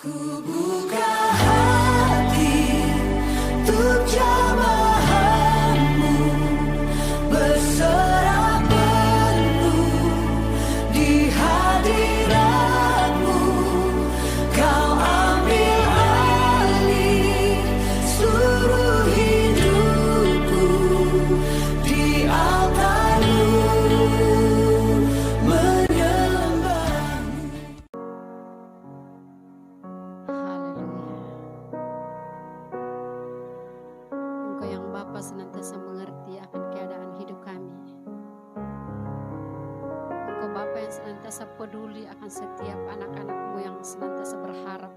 Ku buka hati untuk jamahanmu, berserah penuh di hadiratmu. Kau ambil alih seluruh hidupku di altarmu, menyembahmu. Engkau yang Bapa senantiasa mengerti akan keadaan hidup kami. Engkau Bapa yang senantiasa peduli akan setiap anak-anak-Mu yang senantiasa berharap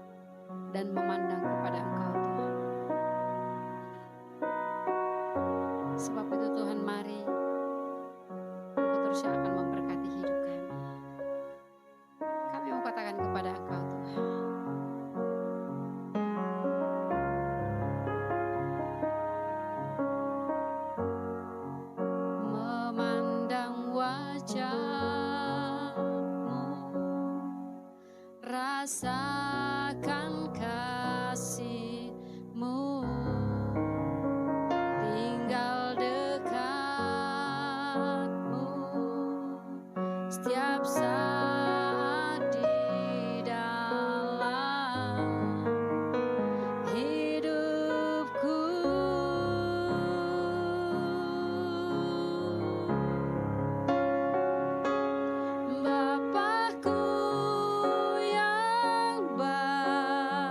dan memandang kepada Engkau, Tuhan. Sebab itu Tuhan, mari Engkau terus yang akan memberkati hidup kami. Kami mau katakan kepada Engkau, Tuhan, memandang wajah-Mu, rasakan kasih-Mu, tinggal dekat-Mu setiap saat di dalam hidupku. Bapakku yang baik,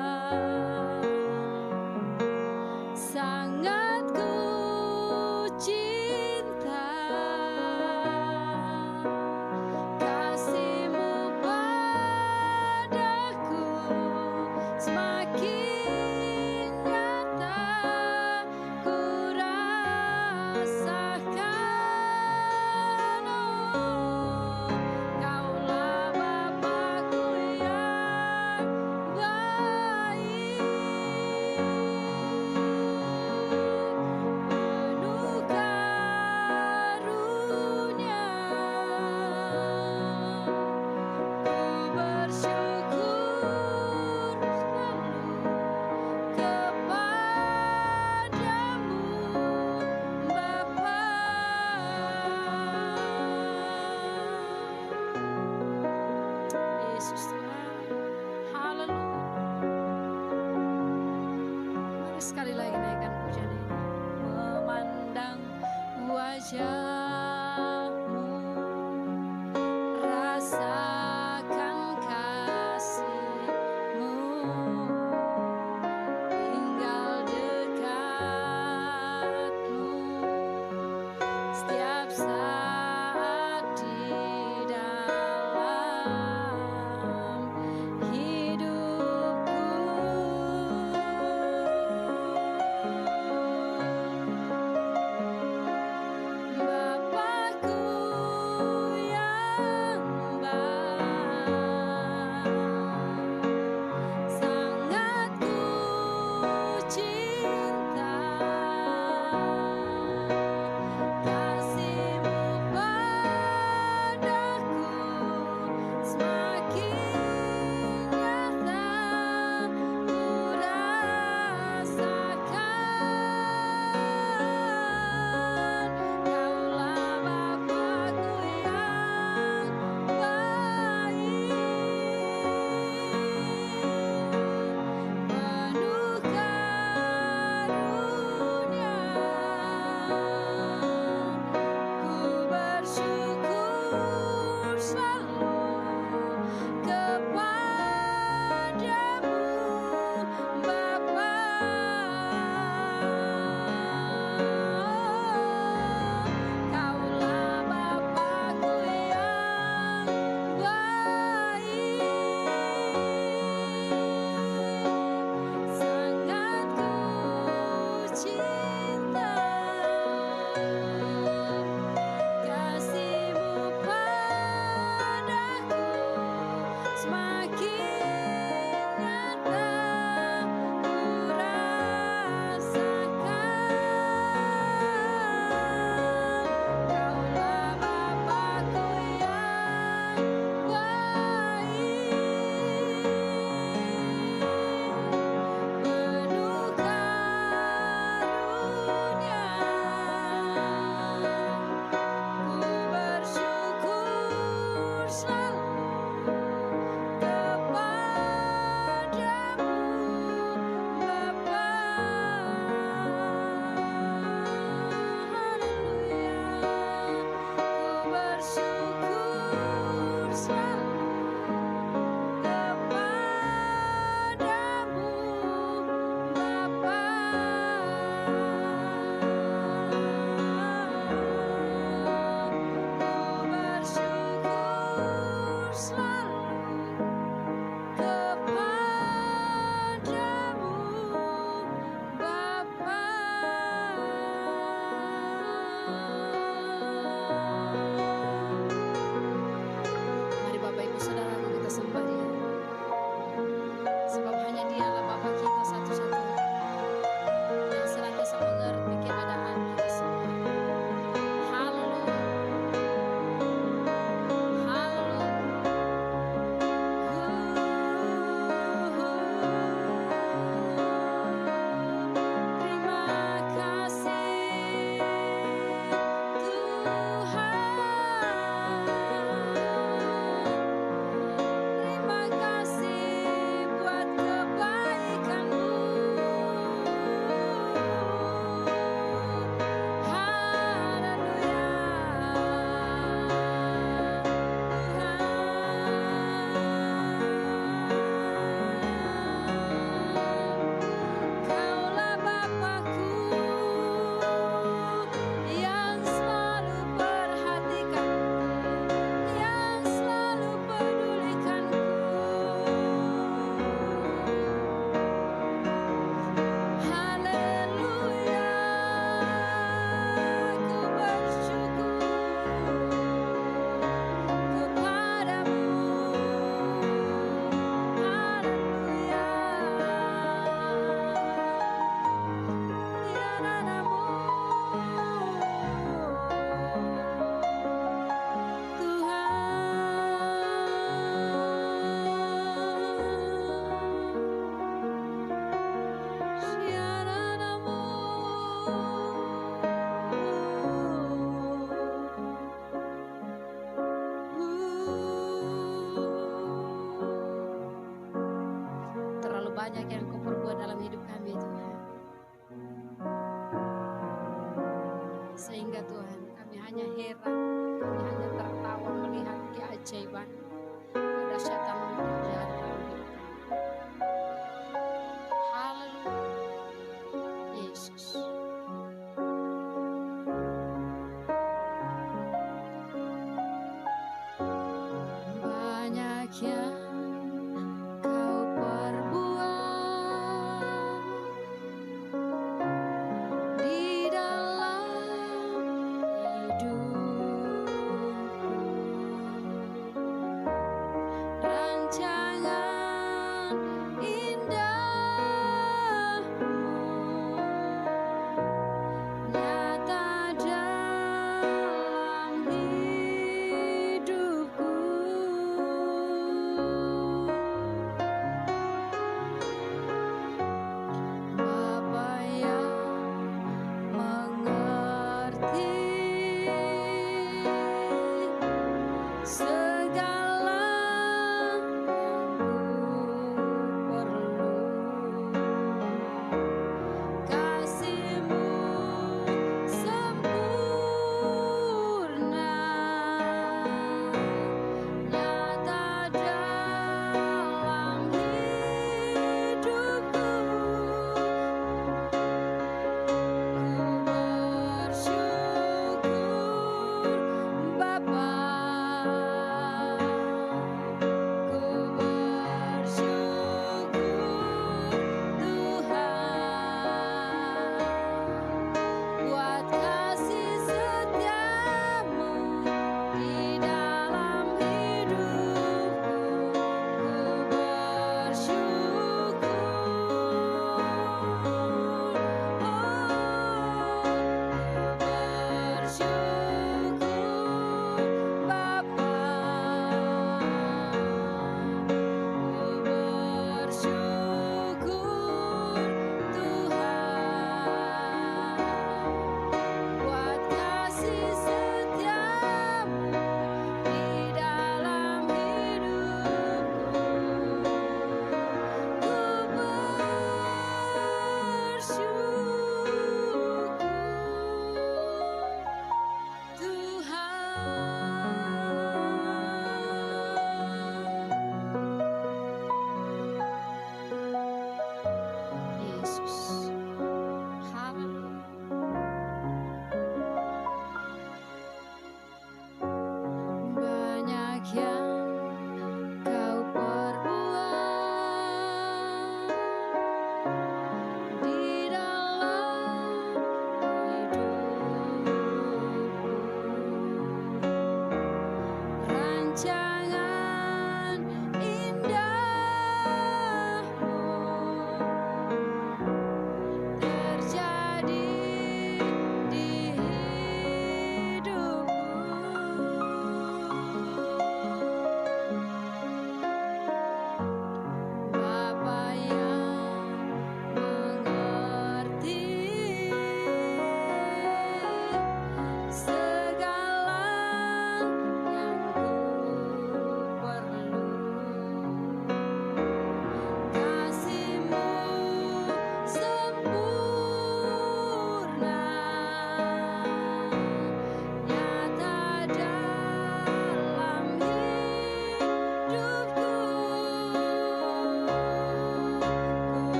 banyak yang Kau perbuat dalam hidup kami Tuhan. Sehingga Tuhan kami hanya heran, kami hanya tertawa melihat keajaiban, kedahsyatan terjadi dalam hidup kami. Haleluya, Yesus. Banyak yang Kau perbuat di dalam hidupku.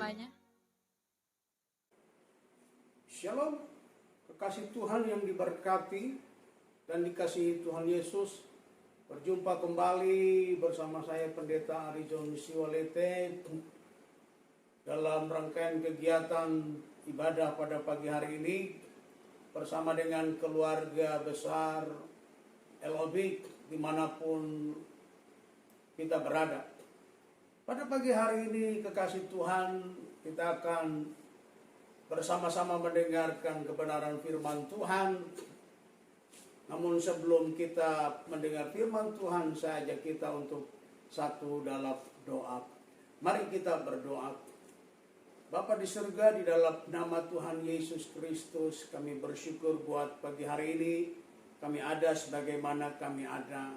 semuanya. Shalom, kekasih Tuhan yang diberkati dan dikasihi Tuhan Yesus. Berjumpa kembali bersama saya Pendeta Arijon Siwalete dalam rangkaian kegiatan ibadah pada pagi hari ini bersama dengan keluarga besar LOB dimanapun kita berada. Pada pagi hari ini kekasih Tuhan, kita akan bersama-sama mendengarkan kebenaran firman Tuhan. Namun sebelum kita mendengar firman Tuhan, saya ajak kita untuk satu dalam doa. Mari kita berdoa. Bapa di surga, di dalam nama Tuhan Yesus Kristus, kami bersyukur buat pagi hari ini. Kami ada sebagaimana kami ada.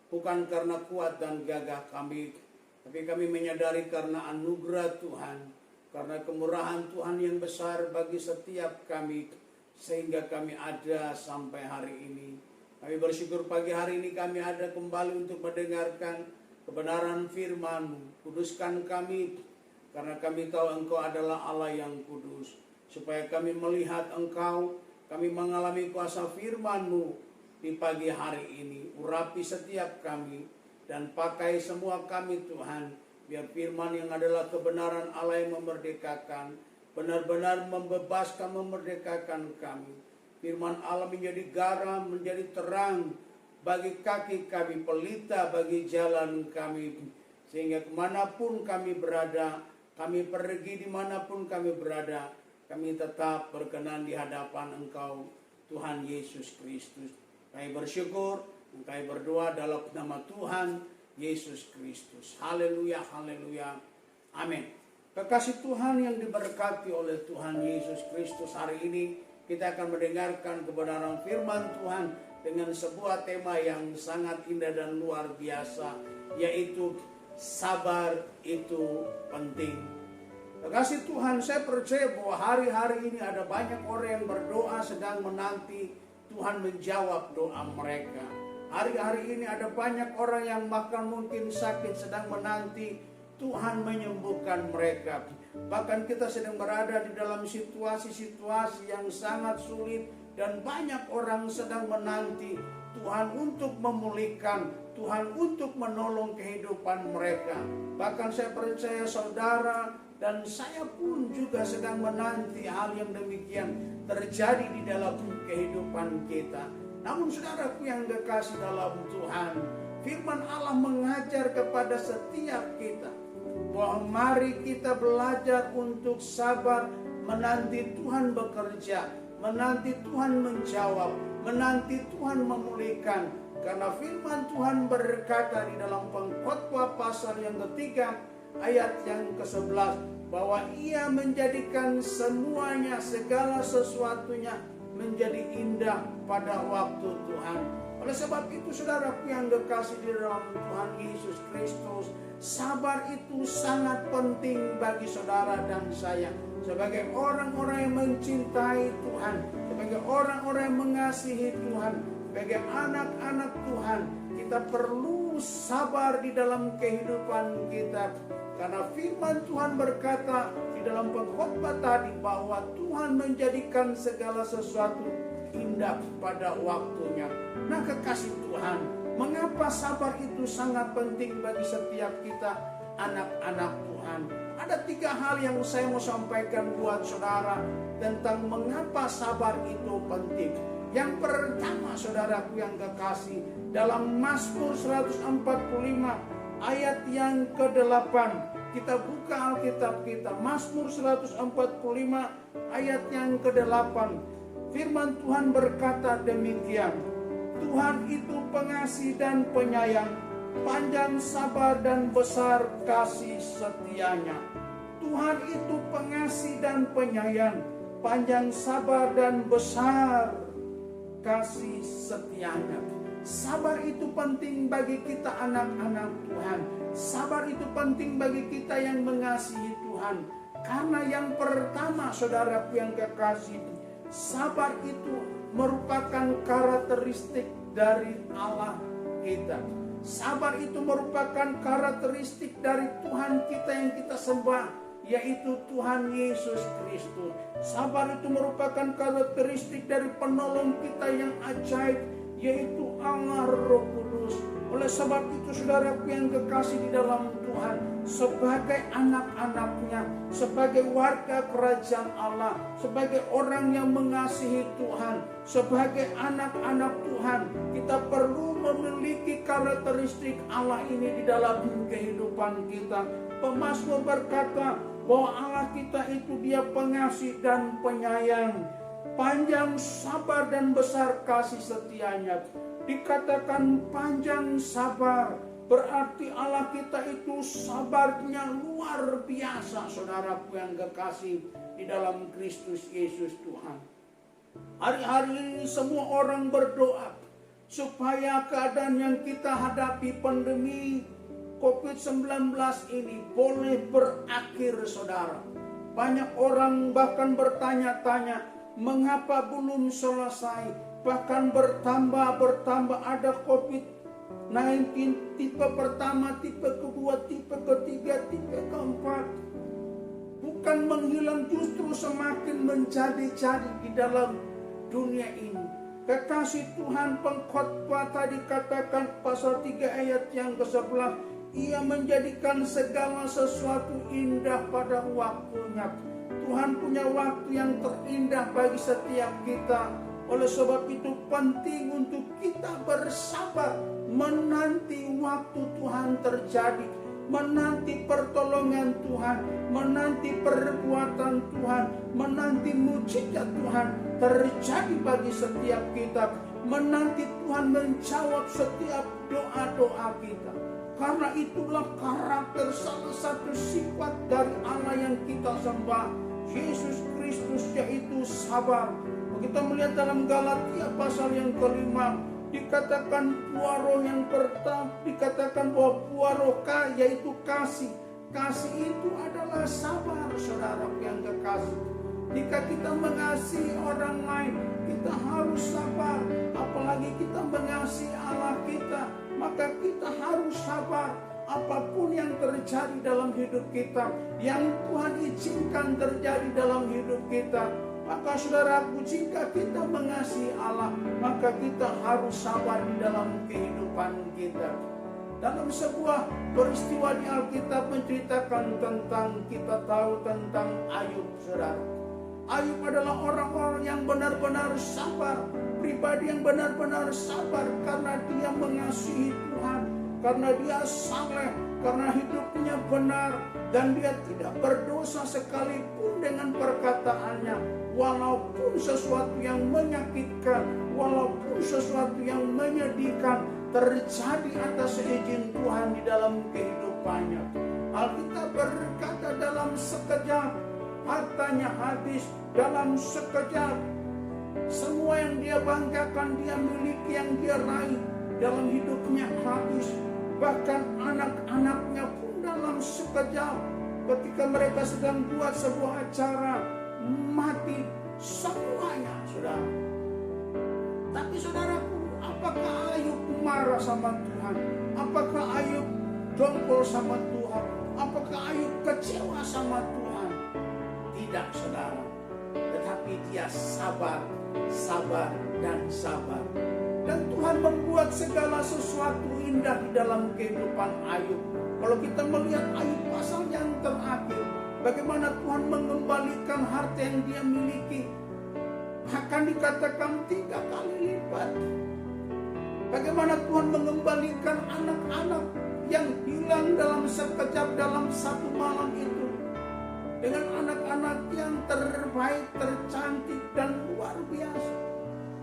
Bukan karena kuat dan gagah kami, tapi kami menyadari karena anugerah Tuhan, karena kemurahan Tuhan yang besar bagi setiap kami, sehingga kami ada sampai hari ini. Kami bersyukur pagi hari ini kami ada kembali untuk mendengarkan kebenaran firman-Mu. Kuduskan kami, karena kami tahu Engkau adalah Allah yang kudus. Supaya kami melihat Engkau, kami mengalami kuasa firman-Mu di pagi hari ini. Urapi setiap kami dan pakai semua kami Tuhan, biar firman yang adalah kebenaran Allah yang memerdekakan, benar-benar membebaskan, memerdekakan kami. Firman Allah menjadi garam, menjadi terang bagi kaki kami, pelita bagi jalan kami. Sehingga kemanapun kami berada, kami pergi dimanapun kami berada, kami tetap berkenan di hadapan Engkau, Tuhan Yesus Kristus. Kami bersyukur, kami berdoa dalam nama Tuhan Yesus Kristus. Haleluya, haleluya, amin. Kekasih Tuhan yang diberkati oleh Tuhan Yesus Kristus, hari ini kita akan mendengarkan kebenaran firman Tuhan dengan sebuah tema yang sangat indah dan luar biasa, yaitu sabar itu penting. Kekasih Tuhan, saya percaya bahwa hari-hari ini ada banyak orang yang berdoa sedang menanti Tuhan menjawab doa mereka. Hari-hari ini ada banyak orang yang bahkan mungkin sakit sedang menanti Tuhan menyembuhkan mereka. Bahkan kita sedang berada di dalam situasi-situasi yang sangat sulit dan banyak orang sedang menanti Tuhan untuk memulihkan, Tuhan untuk menolong kehidupan mereka. Bahkan saya percaya saudara dan saya pun juga sedang menanti hal yang demikian terjadi di dalam kehidupan kita. Namun saudaraku yang kekasih dalam Tuhan, firman Allah mengajar kepada setiap kita bahwa mari kita belajar untuk sabar, menanti Tuhan bekerja, menanti Tuhan menjawab, menanti Tuhan memulihkan. Karena firman Tuhan berkata di dalam Pengkhotbah pasal yang ketiga ayat yang ke-11, bahwa Ia menjadikan semuanya, segala sesuatunya menjadi indah pada waktu Tuhan. Oleh sebab itu saudaraku yang kekasih di dalam Tuhan Yesus Kristus, sabar itu sangat penting bagi saudara dan saya. Sebagai orang-orang yang mencintai Tuhan, sebagai orang-orang yang mengasihi Tuhan, sebagai anak-anak Tuhan, kita perlu sabar di dalam kehidupan kita. Karena firman Tuhan berkata di dalam pengkhotbah tadi bahwa Tuhan menjadikan segala sesuatu indah pada waktunya. Nah kekasih Tuhan, mengapa sabar itu sangat penting bagi setiap kita anak-anak Tuhan? Ada 3 hal yang saya mau sampaikan buat saudara tentang mengapa sabar itu penting. Yang pertama saudaraku yang kekasih, dalam Mazmur 145 ayat yang ke-8, kita buka Alkitab kita, Mazmur 145 ayat yang ke-8. Firman Tuhan berkata demikian, Tuhan itu pengasih dan penyayang, panjang sabar dan besar kasih setianya. Tuhan itu pengasih dan penyayang, panjang sabar dan besar kasih setianya. Sabar itu penting bagi kita anak-anak Tuhan. Sabar itu penting bagi kita yang mengasihi Tuhan. Karena yang pertama saudaraku yang kekasih, sabar itu merupakan karakteristik dari Allah kita. Sabar itu merupakan karakteristik dari Tuhan kita yang kita sembah, yaitu Tuhan Yesus Kristus. Sabar itu merupakan karakteristik dari penolong kita yang ajaib, yaitu Allah Roh Kudus. Oleh sebab itu saudaraku yang kekasih di dalam Tuhan, sebagai anak-anaknya, sebagai warga kerajaan Allah, sebagai orang yang mengasihi Tuhan, sebagai anak-anak Tuhan, kita perlu memiliki karakteristik Allah ini di dalam kehidupan kita. Pemazmur berkata bahwa Allah kita itu Dia pengasih dan penyayang, panjang sabar dan besar kasih setianya. Dikatakan panjang sabar, berarti Allah kita itu sabarnya luar biasa, saudaraku yang kekasih di dalam Kristus Yesus Tuhan. Hari-hari ini semua orang berdoa supaya keadaan yang kita hadapi, pandemi COVID-19 ini boleh berakhir, saudara. Banyak orang bahkan bertanya-tanya, mengapa belum selesai? Bahkan bertambah ada COVID-19 tipe pertama, tipe kedua, tipe ketiga, tipe keempat. Bukan menghilang, justru semakin menjadi-jadi di dalam dunia ini. Kekasih Tuhan, pengkhotbah tadi katakan pasal 3 ayat yang ke-11, Ia menjadikan segala sesuatu indah pada waktunya. Tuhan punya waktu yang terindah bagi setiap kita. Oleh sebab itu penting untuk kita bersabar menanti waktu Tuhan terjadi, menanti pertolongan Tuhan, menanti perbuatan Tuhan, menanti mujizat Tuhan terjadi bagi setiap kita, menanti Tuhan menjawab setiap doa-doa kita. Karena itulah karakter salah satu sifat dari Allah yang kita sembah, Yesus Kristus, yaitu sabar. Kita melihat dalam Galatia pasal yang ke-5, dikatakan buah roh yang pertama, dikatakan bahwa buah roh yaitu kasih. Kasih itu adalah sabar, saudara yang kekasih. Jika kita mengasihi orang lain, kita harus sabar. Apalagi kita mengasihi Allah kita, maka kita harus sabar. Apapun yang terjadi dalam hidup kita, yang Tuhan izinkan terjadi dalam hidup kita, maka saudaraku, jika kita mengasihi Allah, maka kita harus sabar di dalam kehidupan kita. Dalam sebuah peristiwa di Alkitab menceritakan tentang, kita tahu tentang Ayub, saudara. Ayub adalah orang-orang yang benar-benar sabar, pribadi yang benar-benar sabar karena dia mengasihi Tuhan, karena dia saleh, karena hidupnya benar, dan dia tidak berdosa sekalipun dengan perkataannya. Walaupun sesuatu yang menyakitkan, walaupun sesuatu yang menyedihkan terjadi atas izin Tuhan di dalam kehidupannya. Alkitab berkata dalam sekejap hartanya habis, dalam sekejap semua yang dia banggakan, dia miliki, yang dia raih dalam hidupnya habis. Bahkan anak-anaknya pun dalam sekejap ketika mereka sedang buat sebuah acara, mati semuanya, saudara. Tapi saudaraku, apakah Ayub marah sama Tuhan? Apakah Ayub dongkol sama Tuhan? Apakah Ayub kecewa sama Tuhan? Tidak, saudara. Tetapi dia sabar, sabar, dan sabar. Dan Tuhan membuat segala sesuatu indah di dalam kehidupan Ayub. Kalau kita melihat Ayub pasal yang terakhir, bagaimana Tuhan mengembalikan harta yang dia miliki, bahkan dikatakan 3 kali lipat. Bagaimana Tuhan mengembalikan anak-anak yang hilang dalam sekejap, dalam satu malam itu, dengan anak-anak yang terbaik, tercantik, dan luar biasa.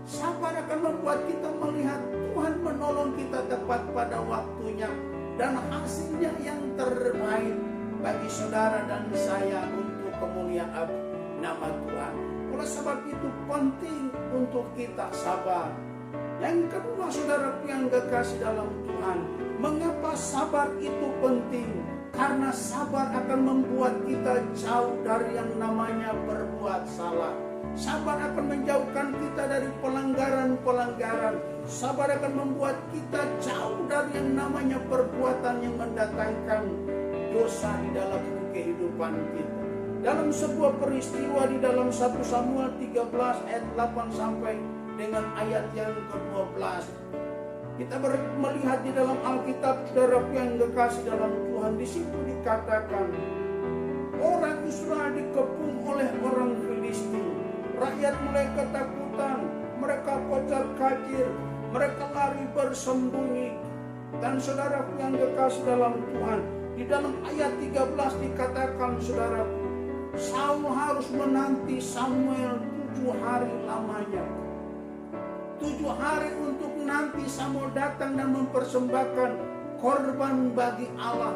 Sabar akan membuat kita melihat Tuhan menolong kita tepat pada waktunya, dan hasilnya yang terbaik bagi saudara dan saya untuk kemuliaan nama Tuhan. Oleh sebab itu penting untuk kita sabar. Yang kedua, saudaraku yang kekasih dalam Tuhan, mengapa sabar itu penting? Karena sabar akan membuat kita jauh dari yang namanya berbuat salah. Sabar akan menjauhkan kita dari pelanggaran-pelanggaran. Sabar akan membuat kita jauh dari yang namanya perbuatan yang mendatangkan dosa di dalam kehidupan kita. Dalam sebuah peristiwa di dalam 1 Samuel 13 ayat 8 sampai dengan ayat yang ke-12. Kita melihat di dalam Alkitab, saudaraku yang kekasih dalam Tuhan, di situ dikatakan orang Israel dikepung oleh orang Filistin. Rakyat mulai ketakutan, mereka kocar kacir, mereka lari bersembunyi. Dan saudaraku yang kekasih dalam Tuhan, di dalam ayat 13 dikatakan, saudaraku, Saul harus menanti Samuel 7 hari lamanya. 7 hari untuk nanti Samuel datang dan mempersembahkan korban bagi Allah.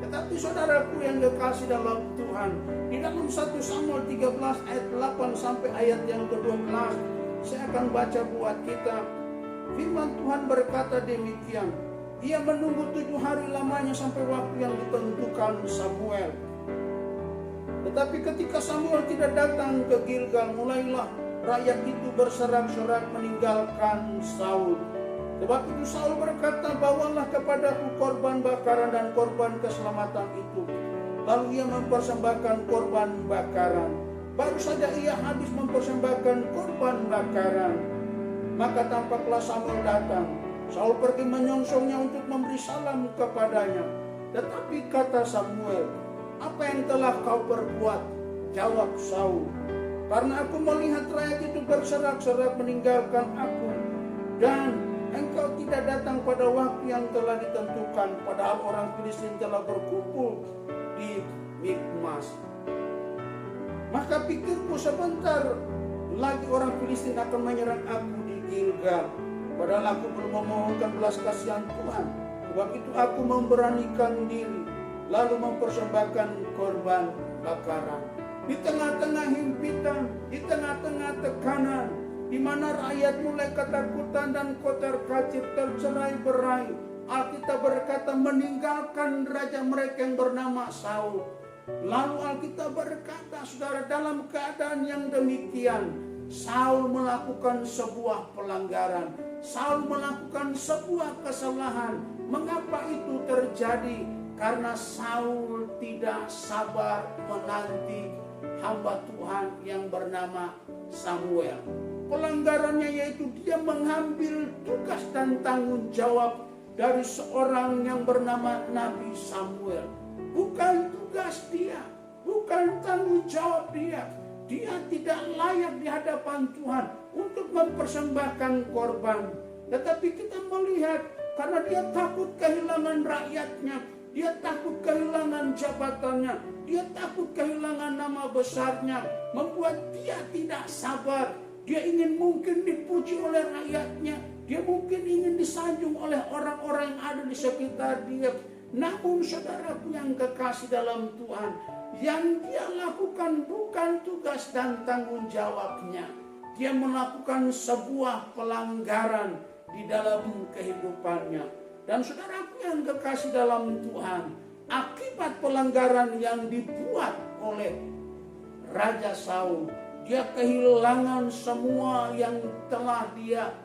Tetapi saudaraku yang kekasih dalam Tuhan, di dalam 1 Samuel 13 ayat 8 sampai ayat yang ke-12, saya akan baca buat kita. Firman Tuhan berkata demikian, ia menunggu 7 hari lamanya sampai waktu yang ditentukan Samuel. Tetapi ketika Samuel tidak datang ke Gilgal, mulailah rakyat itu berserak-serak meninggalkan Saul. Sebab itu Saul berkata, bawalah kepadaku korban bakaran dan korban keselamatan itu. Lalu ia mempersembahkan korban bakaran. Baru saja ia habis mempersembahkan korban bakaran, maka tampaklah Samuel datang. Saul pergi menyongsongnya untuk memberi salam kepadanya. Tetapi kata Samuel, apa yang telah kau perbuat? Jawab Saul, karena aku melihat rakyat itu berserak-serak meninggalkan aku, dan engkau tidak datang pada waktu yang telah ditentukan, padahal orang Filistin telah berkumpul di Mikmas. Maka pikirku sebentar lagi orang Filistin akan menyerang aku di Gilgal, padahal aku belum memohonkan belas kasihan Tuhan. Sebab itu aku memberanikan diri, lalu mempersembahkan korban bakaran. Di tengah-tengah himpitan, di tengah-tengah tekanan, di mana rakyat mulai ketakutan dan kocar-kacir, tercerai-berai, Alkitab berkata meninggalkan raja mereka yang bernama Saul. Lalu Alkitab berkata, saudara, dalam keadaan yang demikian, Saul melakukan sebuah pelanggaran, Saul melakukan sebuah kesalahan. Mengapa itu terjadi? Karena Saul tidak sabar menanti hamba Tuhan yang bernama Samuel. Pelanggarannya yaitu dia mengambil tugas dan tanggung jawab dari seorang yang bernama Nabi Samuel. Bukan tugas dia, bukan tanggung jawab dia. Dia tidak layak di hadapan Tuhan untuk mempersembahkan korban. Tetapi kita melihat karena dia takut kehilangan rakyatnya, dia takut kehilangan jabatannya, dia takut kehilangan nama besarnya, membuat dia tidak sabar. Dia ingin mungkin dipuji oleh rakyatnya, dia mungkin ingin disanjung oleh orang-orang yang ada di sekitar dia. Namun saudaraku yang kekasih dalam Tuhan, yang dia lakukan bukan tugas dan tanggung jawabnya. Dia melakukan sebuah pelanggaran di dalam kehidupannya. Dan saudaraku yang kekasih dalam Tuhan, akibat pelanggaran yang dibuat oleh Raja Saul, dia kehilangan semua yang telah dia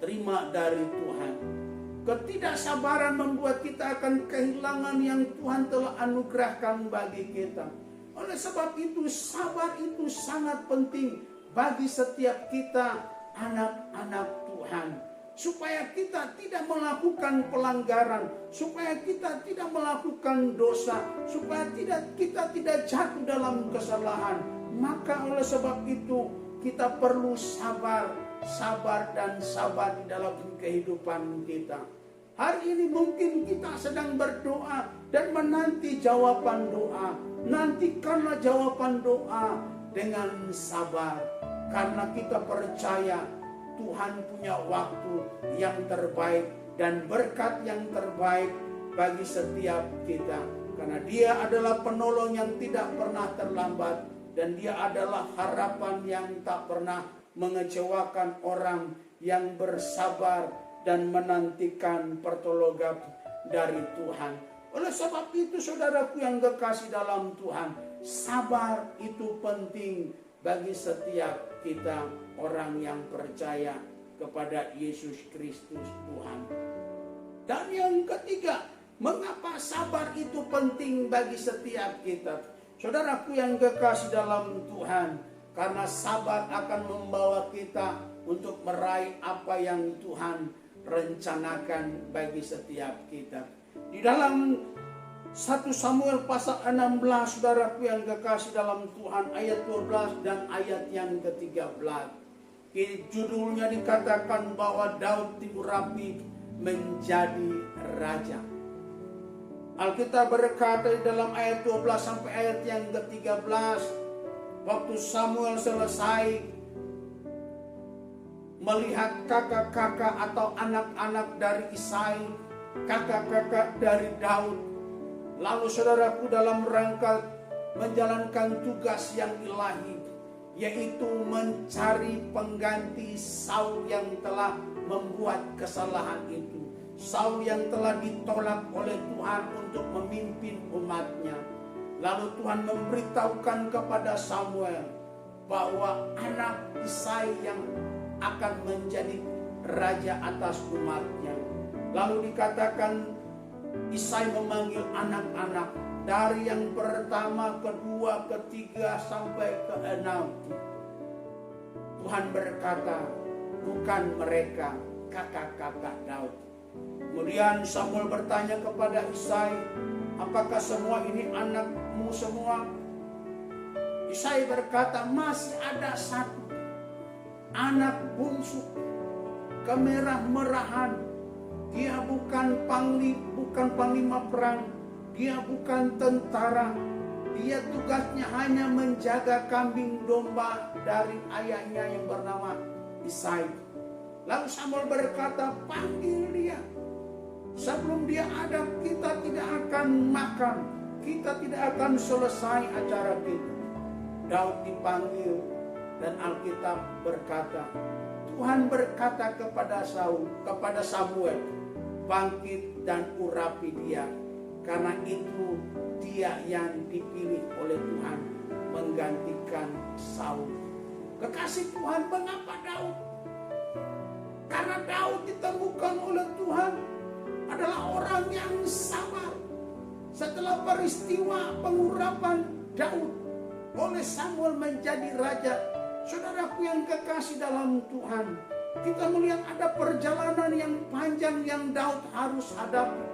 terima dari Tuhan. Ketidaksabaran membuat kita akan kehilangan yang Tuhan telah anugerahkan bagi kita. Oleh sebab itu, sabar itu sangat penting bagi setiap kita anak-anak Tuhan. Supaya kita tidak melakukan pelanggaran, supaya kita tidak melakukan dosa, supaya kita tidak jatuh dalam kesalahan. Maka oleh sebab itu kita perlu sabar dan sabar di dalam kehidupan kita. Hari ini mungkin kita sedang berdoa dan menanti jawaban doa. Nantikanlah jawaban doa dengan sabar, karena kita percaya Tuhan punya waktu yang terbaik dan berkat yang terbaik bagi setiap kita. Karena Dia adalah penolong yang tidak pernah terlambat, dan Dia adalah harapan yang tak pernah mengecewakan orang yang bersabar dan menantikan pertolongan dari Tuhan. Oleh sebab itu saudaraku yang kekasih dalam Tuhan, sabar itu penting bagi setiap kita orang yang percaya kepada Yesus Kristus Tuhan. Dan yang ketiga, Mengapa sabar itu penting bagi setiap kita? Saudaraku yang kekasih dalam Tuhan, karena sabar akan membawa kita untuk meraih apa yang Tuhan rencanakan bagi setiap kita. Di dalam 1 Samuel pasal 16, saudaraku yang kekasih dalam Tuhan, ayat 12 dan ayat yang ke-13. Judulnya dikatakan bahwa Daud diurapi menjadi raja. Alkitab berkata di dalam ayat 12 sampai ayat yang ke-13, waktu Samuel selesai melihat kakak-kakak atau anak-anak dari Isai, kakak-kakak dari Daud, lalu saudaraku dalam rangka menjalankan tugas yang ilahi, yaitu mencari pengganti Saul yang telah membuat kesalahan itu. Saul yang telah ditolak oleh Tuhan untuk memimpin umatnya. Lalu Tuhan memberitahukan kepada Samuel bahwa anak Isai yang akan menjadi raja atas umatnya. Lalu dikatakan Isai memanggil anak-anak dari yang pertama, kedua, ketiga sampai ke-6. Tuhan berkata, bukan mereka kakak-kakak Daud. Kemudian Samuel bertanya kepada Isai, apakah semua ini anakmu semua? Isai berkata, masih ada satu anak bungsu, kemerah-merahan. Dia bukan panglima perang, dia bukan tentara. Dia tugasnya hanya menjaga kambing domba dari ayahnya yang bernama Isai. Lalu Samuel berkata, panggil dia. Sebelum dia ada, kita tidak akan makan, kita tidak akan selesai acara kita. Daud dipanggil dan Alkitab berkata, Tuhan berkata kepada Samuel, bangkit dan urapi dia, karena itu dia yang dipilih oleh Tuhan menggantikan Saul. Kekasih Tuhan, mengapa Daud? Karena Daud ditemukan oleh Tuhan adalah orang yang sabar. Setelah peristiwa pengurapan Daud oleh Samuel menjadi raja, saudaraku yang kekasih dalam Tuhan, kita melihat ada perjalanan yang panjang yang Daud harus hadapi.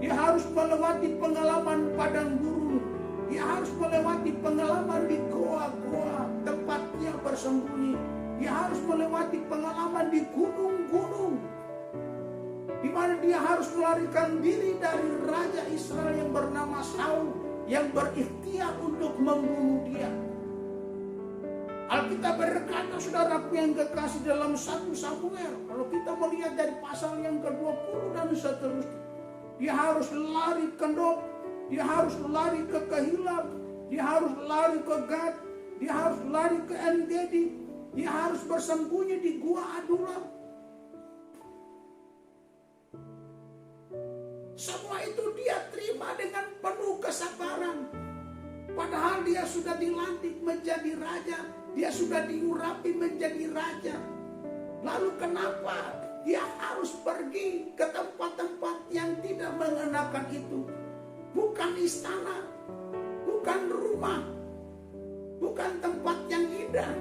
Dia harus melewati pengalaman padang gurun. Dia harus melewati pengalaman di goa-goa tempat dia bersembunyi. Dia harus melewati pengalaman di gunung-gunung, di mana dia harus melarikan diri dari raja Israel yang bernama Saul, yang berikhtiar untuk membunuh dia. Alkitab berkata, saudaraku yang kekasih dalam 1 Samuel, kalau kita melihat dari pasal yang ke-20 dan seterusnya, dia harus lari ke Nob, dia harus lari ke Kehila, dia harus lari ke Gad, dia harus lari ke En-Gedi, dia harus bersembunyi di gua Adulam. Semua itu dia terima dengan penuh kesabaran. Padahal dia sudah dilantik menjadi raja, dia sudah diurapi menjadi raja. Lalu kenapa dia harus pergi ke tempat-tempat yang tidak mengenakan itu? Bukan istana, bukan rumah, bukan tempat yang indah,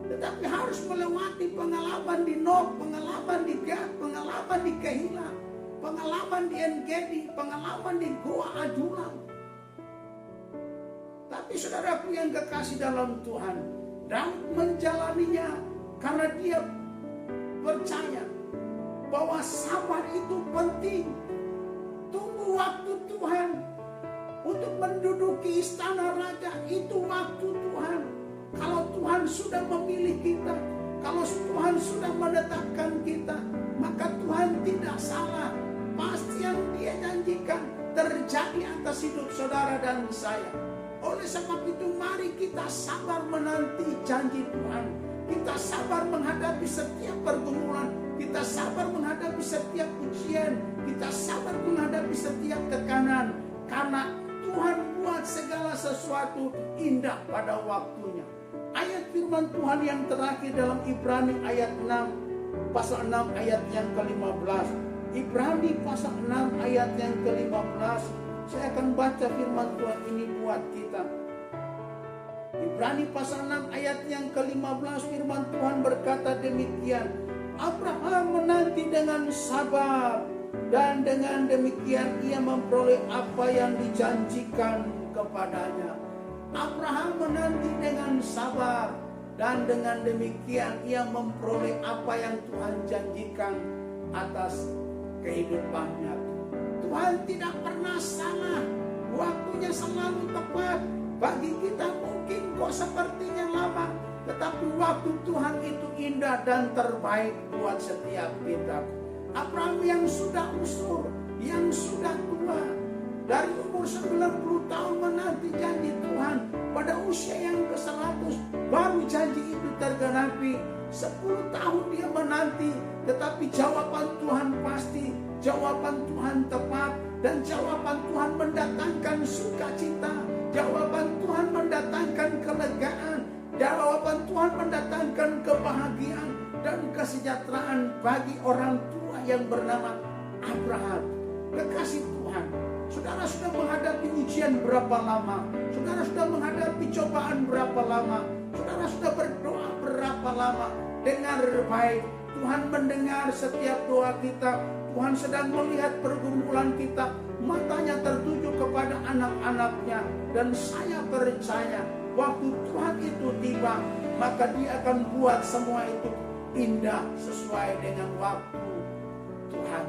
tetapi harus melewati pengalaman di Nob, pengalaman di Gad, pengalaman di Kehila, pengalaman di En-Gedi, pengalaman di Goa Adulam. Tapi saudaraku yang kekasih dalam Tuhan, Daud menjalaninya karena dia percaya bahwa sabar itu penting. Tunggu waktu Tuhan untuk menduduki istana raja, itu waktu Tuhan. Kalau Tuhan sudah memilih kita, kalau Tuhan sudah menetapkan kita, maka Tuhan tidak salah. Pasti yang dia janjikan terjadi atas hidup saudara dan saya. Oleh sebab itu mari kita sabar menanti janji Tuhan. Kita sabar menghadapi setiap pergumulan. Kita sabar menghadapi setiap ujian. Kita sabar menghadapi setiap tekanan. Karena Tuhan buat segala sesuatu indah pada waktunya. Ayat firman Tuhan yang terakhir dalam Ibrani ayat 6, pasal 6 ayat yang ke-15. Ibrani pasal 6 ayat yang ke-15. Saya akan baca firman Tuhan ini buat kita. Ibrani pasal 6 ayat yang ke-15, firman Tuhan berkata demikian. Abraham menanti dengan sabar, dan dengan demikian ia memperoleh apa yang dijanjikan kepadanya. Abraham menanti dengan sabar, dan dengan demikian ia memperoleh apa yang Tuhan janjikan atas kehidupannya. Tuhan tidak pernah salah, waktunya selalu tepat. Bagi kita mungkin kok sepertinya lama, tetapi waktu Tuhan itu indah dan terbaik buat setiap kita. Abraham yang sudah usur, yang sudah tua, dari umur 90 tahun menanti janji Tuhan, pada usia yang ke-100 baru janji itu tergenapi. 10 tahun dia menanti, tetapi jawaban Tuhan pasti, jawaban Tuhan tepat, dan jawaban Tuhan mendatangkan sukacita, jawaban Tuhan mendatangkan kelegaan, jawaban Tuhan mendatangkan kebahagiaan dan kesejahteraan bagi orang tua yang bernama Abraham. Kekasih Tuhan, saudara sudah menghadapi ujian berapa lama? Saudara sudah menghadapi cobaan berapa lama? Saudara sudah berdoa berapa lama? Dengar baik, Tuhan mendengar setiap doa kita. Tuhan sedang melihat pergumulan kita, matanya tertuju kepada anak-anaknya. Dan saya percaya waktu Tuhan itu tiba, maka Dia akan buat semua itu indah sesuai dengan waktu Tuhan.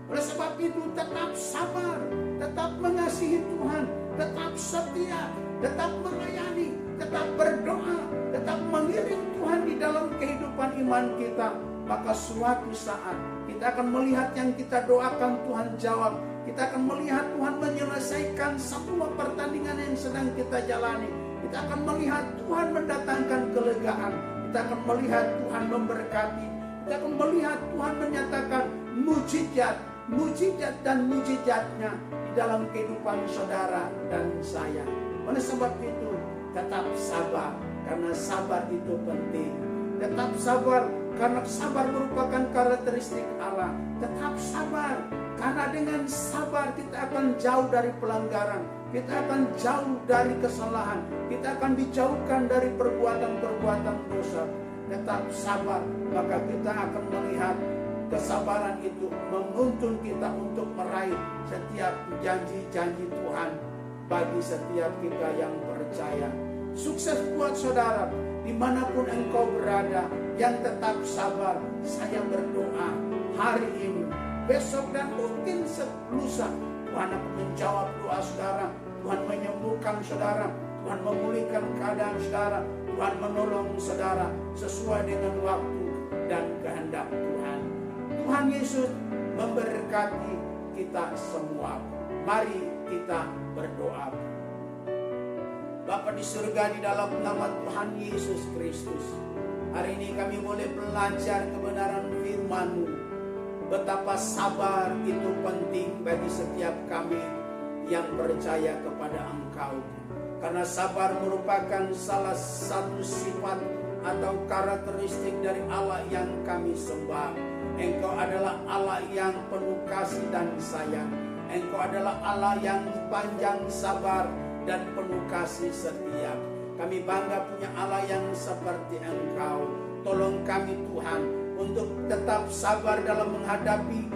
Oleh sebab itu tetap sabar, tetap mengasihi Tuhan, tetap setia, tetap melayani, tetap berdoa, tetap mengiring Tuhan di dalam kehidupan iman kita. Maka suatu saat kita akan melihat yang kita doakan Tuhan jawab. Kita akan melihat Tuhan menyelesaikan semua pertandingan yang sedang kita jalani. Kita akan melihat Tuhan mendatangkan kelegaan. Kita akan melihat Tuhan memberkati. Kita akan melihat Tuhan menyatakan mujizat, mujizat dan mujizatnya di dalam kehidupan saudara dan saya. Oleh sebab itu tetap sabar, karena sabar itu penting. Tetap sabar, karena sabar merupakan karakteristik Allah. Tetap sabar, karena dengan sabar kita akan jauh dari pelanggaran. Kita akan jauh dari kesalahan. Kita akan dijauhkan dari perbuatan-perbuatan dosa. Tetap sabar, maka kita akan melihat kesabaran itu menuntun kita untuk meraih setiap janji-janji Tuhan bagi setiap kita yang percaya. Sukses buat saudara dimanapun engkau berada, yang tetap sabar. Saya berdoa hari ini, besok, dan mungkin lusa, Tuhan akan menjawab doa saudara. Tuhan menyembuhkan saudara, Tuhan memulihkan keadaan saudara, Tuhan menolong saudara sesuai dengan waktu dan kehendak Tuhan. Tuhan Yesus memberkati kita semua. Mari kita berdoa. Bapa di surga, di dalam nama Tuhan Yesus Kristus, hari ini kami boleh belajar kebenaran firman-Mu. Betapa sabar itu penting bagi setiap kami yang percaya kepada Engkau. Karena sabar merupakan salah satu sifat atau karakteristik dari Allah yang kami sembah. Engkau adalah Allah yang penuh kasih dan sayang. Engkau adalah Allah yang panjang sabar dan penuh kasih setia. Kami bangga punya Allah yang seperti Engkau. Tolong kami Tuhan untuk tetap sabar dalam menghadapi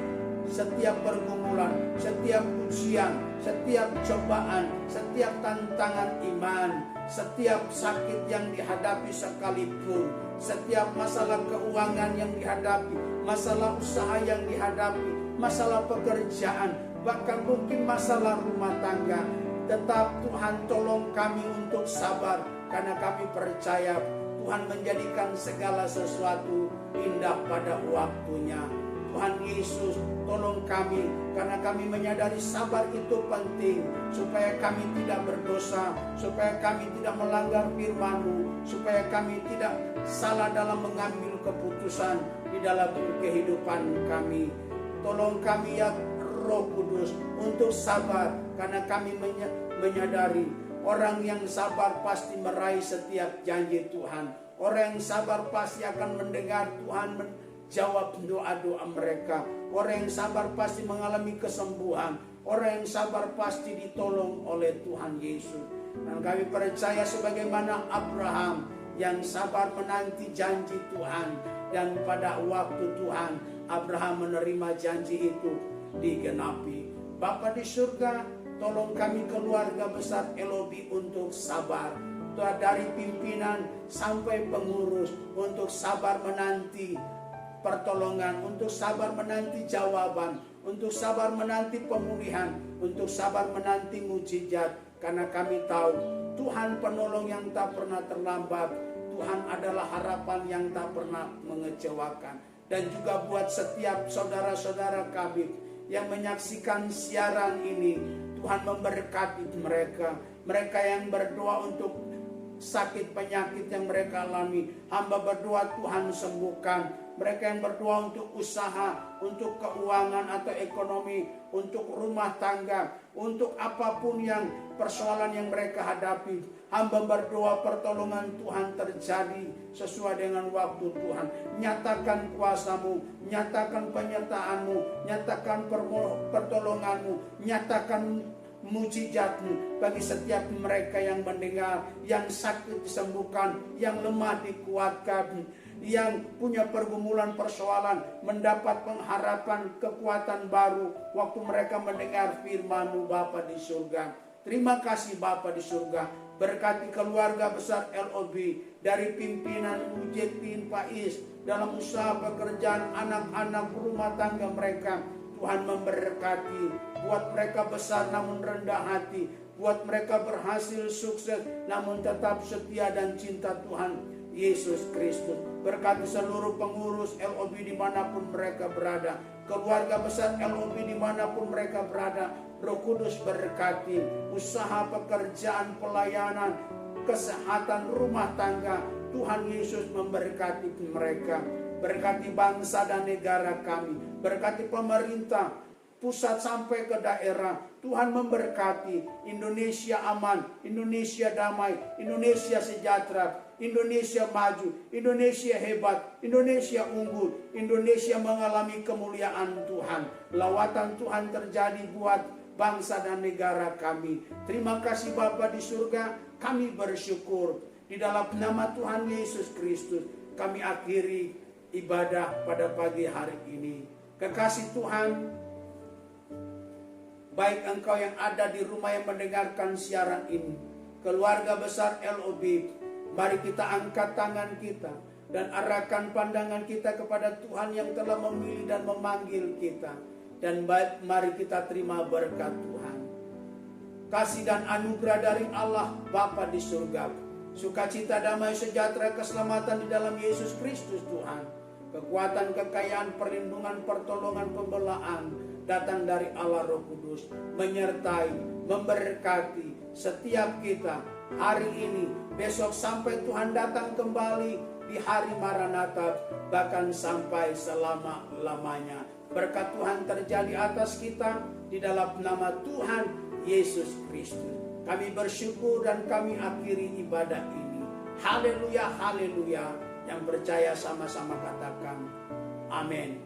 setiap pergumulan, setiap ujian, setiap cobaan, setiap tantangan iman, setiap sakit yang dihadapi sekalipun, setiap masalah keuangan yang dihadapi, masalah usaha yang dihadapi, masalah pekerjaan, bahkan mungkin masalah rumah tangga. Tetap Tuhan tolong kami untuk sabar, karena kami percaya Tuhan menjadikan segala sesuatu indah pada waktunya. Tuhan Yesus tolong kami, karena kami menyadari sabar itu penting, supaya kami tidak berdosa, supaya kami tidak melanggar firman-Mu, supaya kami tidak salah dalam mengambil keputusan di dalam kehidupan kami. Tolong kami ya Roh Kudus untuk sabar, karena kami menyadari orang yang sabar pasti meraih setiap janji Tuhan. Orang yang sabar pasti akan mendengar Tuhan jawab doa-doa mereka. Orang yang sabar pasti mengalami kesembuhan. Orang yang sabar pasti ditolong oleh Tuhan Yesus. Dan kami percaya sebagaimana Abraham yang sabar menanti janji Tuhan. Dan pada waktu Tuhan, Abraham menerima janji itu digenapi. Bapa di surga, tolong kami keluarga besar LOB untuk sabar. Dari pimpinan sampai pengurus untuk sabar menanti pertolongan, untuk sabar menanti jawaban, untuk sabar menanti pemulihan, untuk sabar menanti mujizat. Karena kami tahu Tuhan penolong yang tak pernah terlambat. Tuhan adalah harapan yang tak pernah mengecewakan. Dan juga buat setiap saudara-saudara kami yang menyaksikan siaran ini, Tuhan memberkati mereka. Mereka yang berdoa untuk sakit penyakit yang mereka alami, hamba berdoa Tuhan sembuhkan. Mereka yang berdoa untuk usaha, untuk keuangan atau ekonomi, untuk rumah tangga, untuk apapun yang persoalan yang mereka hadapi, hamba berdoa pertolongan Tuhan terjadi sesuai dengan waktu Tuhan. Nyatakan kuasa-Mu, nyatakan penyertaan-Mu, nyatakan pertolongan-Mu, nyatakan mujizat-Mu bagi setiap mereka yang mendengar, yang sakit disembuhkan, yang lemah dikuatkan, yang punya pergumulan persoalan mendapat pengharapan kekuatan baru waktu mereka mendengar firman-Mu Bapa di surga. Terima kasih Bapa di surga. Berkati keluarga besar LOB dari pimpinan Ujetin Faiz dalam usaha pekerjaan anak-anak rumah tangga mereka. Tuhan memberkati, buat mereka besar namun rendah hati, buat mereka berhasil sukses namun tetap setia dan cinta Tuhan Yesus Kristus. Berkati seluruh pengurus LOB dimanapun mereka berada, keluarga besar LOB dimanapun mereka berada. Roh Kudus berkati usaha, pekerjaan, pelayanan, kesehatan, rumah tangga. Tuhan Yesus memberkati mereka. Berkati bangsa dan negara kami, berkati pemerintah pusat sampai ke daerah. Tuhan memberkati Indonesia aman, Indonesia damai, Indonesia sejahtera, Indonesia maju, Indonesia hebat, Indonesia unggul, Indonesia mengalami kemuliaan Tuhan. Lawatan Tuhan terjadi buat bangsa dan negara kami. Terima kasih Bapa di surga, kami bersyukur. Di dalam nama Tuhan Yesus Kristus kami akhiri ibadah pada pagi hari ini. Kekasih Tuhan, baik engkau yang ada di rumah yang mendengarkan siaran ini, keluarga besar LOB, mari kita angkat tangan kita dan arahkan pandangan kita kepada Tuhan yang telah memilih dan memanggil kita. Dan mari kita terima berkat Tuhan. Kasih dan anugerah dari Allah Bapa di surga, sukacita, damai, sejahtera, keselamatan di dalam Yesus Kristus Tuhan, kekuatan, kekayaan, perlindungan, pertolongan, pembelaan datang dari Allah Roh Kudus, menyertai, memberkati setiap kita hari ini, besok sampai Tuhan datang kembali di hari Maranatha, bahkan sampai selama-lamanya. Berkat Tuhan terjadi atas kita di dalam nama Tuhan Yesus Kristus. Kami bersyukur dan kami akhiri ibadah ini. Haleluya, haleluya. Yang percaya sama-sama katakan amin.